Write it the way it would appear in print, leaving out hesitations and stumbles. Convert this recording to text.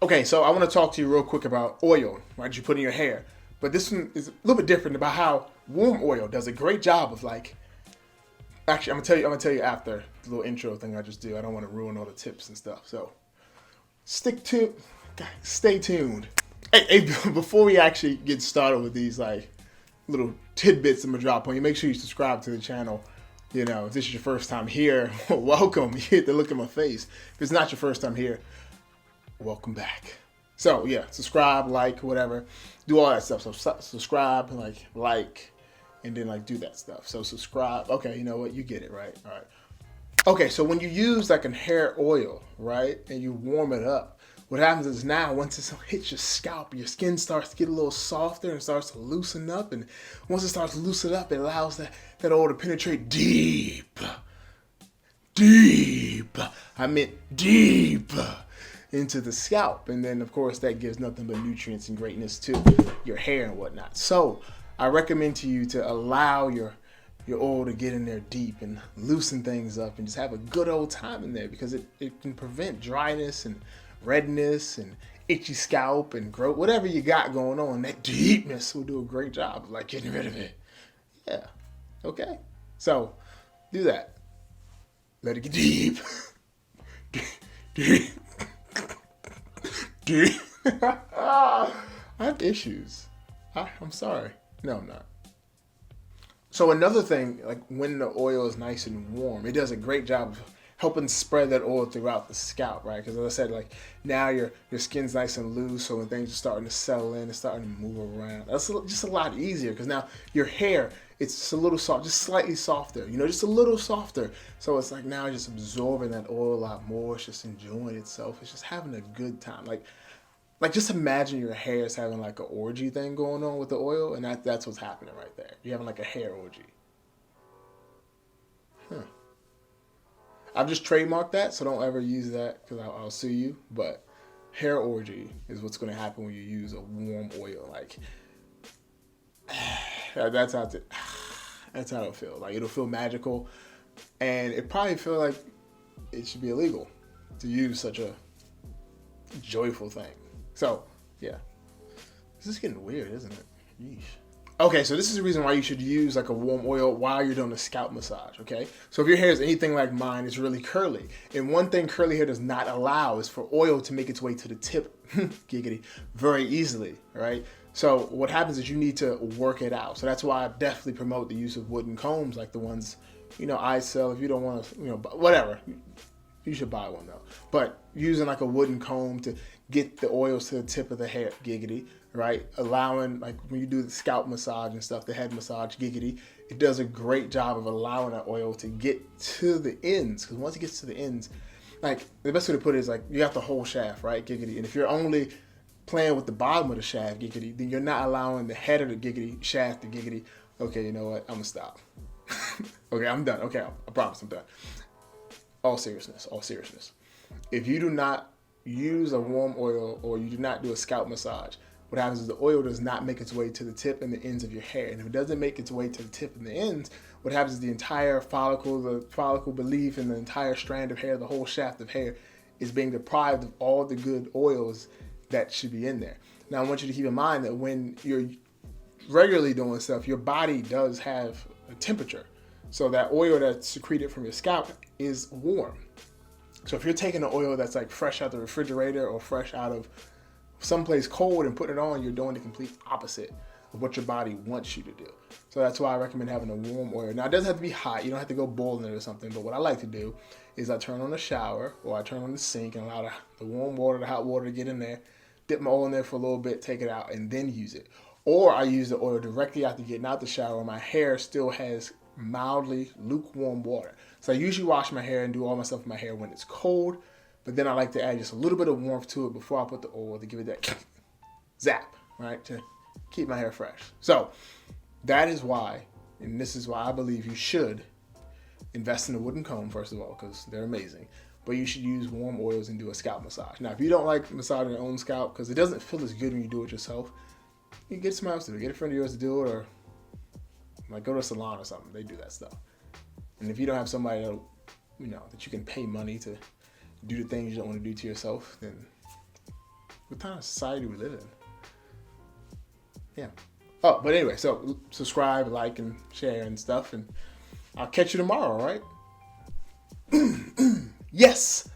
Okay, so I want to talk to you real quick about oil, right? You put in your hair, but this one is a little bit different about how warm oil does a great job of like. Actually, I'm gonna tell you. I'm gonna tell you after the little intro thing I just do. I don't want to ruin all the tips and stuff. So stick to, stay tuned. Hey, before we actually get started with these like little tidbits I'm gonna drop on you, make sure you subscribe to the channel. You know, if this is your first time here, welcome. You get to look at my face. If it's not your first time here, welcome back. So yeah, subscribe, like, whatever, do all that stuff. So subscribe, like, and then like do that stuff. So subscribe. Okay, you know what? You get it, right? All right. Okay, so when you use like a hair oil, right, and you warm it up, what happens is now once it hits your scalp, your skin starts to get a little softer and starts to loosen up. And once it starts to loosen up, it allows that oil to penetrate deep, deep. I meant deep into the scalp. And then, of course, that gives nothing but nutrients and greatness to your hair and whatnot. So I recommend to you to allow your oil to get in there deep and loosen things up and just have a good old time in there, because it can prevent dryness and redness and itchy scalp and growth, whatever you got going on. That deepness will do a great job of like getting rid of it. Yeah. Okay. So do that. Let it get deep. Deep. Deep. I have issues. I'm sorry. No, I'm not. So another thing, like when the oil is nice and warm, it does a great job of helping spread that oil throughout the scalp, right? Because as I said, like now your skin's nice and loose, so when things are starting to settle in, it's starting to move around. That's just a lot easier because now your hair, it's just a little soft, just slightly softer, just a little softer. So it's like now just absorbing that oil a lot more. It's just enjoying itself. It's just having a good time. Like just imagine your hair is having like an orgy thing going on with the oil, and that's what's happening right there. You're having like a hair orgy. Huh. I've just trademarked that, so don't ever use that because I'll sue you. But hair orgy is what's going to happen when you use a warm oil. Like that's how it, that's how it'll feel. Like it'll feel magical, and it probably feel like it should be illegal to use such a joyful thing. So yeah, this is getting weird, isn't it? Yeesh. Okay, so this is the reason why you should use like a warm oil while you're doing a scalp massage, okay? So if your hair is anything like mine, it's really curly. And one thing curly hair does not allow is for oil to make its way to the tip, giggity, very easily, right? So what happens is you need to work it out. So that's why I definitely promote the use of wooden combs like the ones, I sell. If you don't want to, whatever. You should buy one though. But using like a wooden comb to get the oils to the tip of the hair, giggity, right? Allowing, like when you do the scalp massage and stuff, the head massage, giggity, it does a great job of allowing that oil to get to the ends. Because once it gets to the ends, like the best way to put it is like you got the whole shaft, right? Giggity. And if you're only playing with the bottom of the shaft, giggity, then you're not allowing the head of the giggity, shaft to giggity. Okay, you know what? I'm gonna stop. Okay, I'm done. Okay, I promise I'm done. All seriousness. If you do not use a warm oil or you do not do a scalp massage, what happens is the oil does not make its way to the tip and the ends of your hair. And if it doesn't make its way to the tip and the ends, what happens is the entire follicle, the follicle belief, and the entire strand of hair, the whole shaft of hair, is being deprived of all the good oils that should be in there. Now, I want you to keep in mind that when you're regularly doing stuff, your body does have a temperature. So that oil that's secreted from your scalp is warm. So if you're taking an oil that's like fresh out the refrigerator or fresh out of someplace cold and putting it on, you're doing the complete opposite of what your body wants you to do. So that's why I recommend having a warm oil. Now, it doesn't have to be hot. You don't have to go boiling it or something. But what I like to do is I turn on the shower or I turn on the sink and allow the warm water, the hot water to get in there, dip my oil in there for a little bit, take it out, and then use it. Or I use the oil directly after getting out the shower. My hair still has mildly lukewarm water. So I usually wash my hair and do all my stuff in my hair when it's cold, but then I like to add just a little bit of warmth to it before I put the oil to give it that zap, right, to keep my hair fresh. So that is why, and this is why I believe you should invest in a wooden comb, first of all, because they're amazing, but you should use warm oils and do a scalp massage. Now, if you don't like massaging your own scalp, because it doesn't feel as good when you do it yourself, you can get somebody else to do it. Get a friend of yours to do it, or like go to a salon or something. They do that stuff. And if you don't have somebody that, that you can pay money to do the things you don't want to do to yourself, then What kind of society we live in? Yeah. Oh, but anyway, so subscribe, like, and share and stuff, and I'll catch you tomorrow, all right? Yes!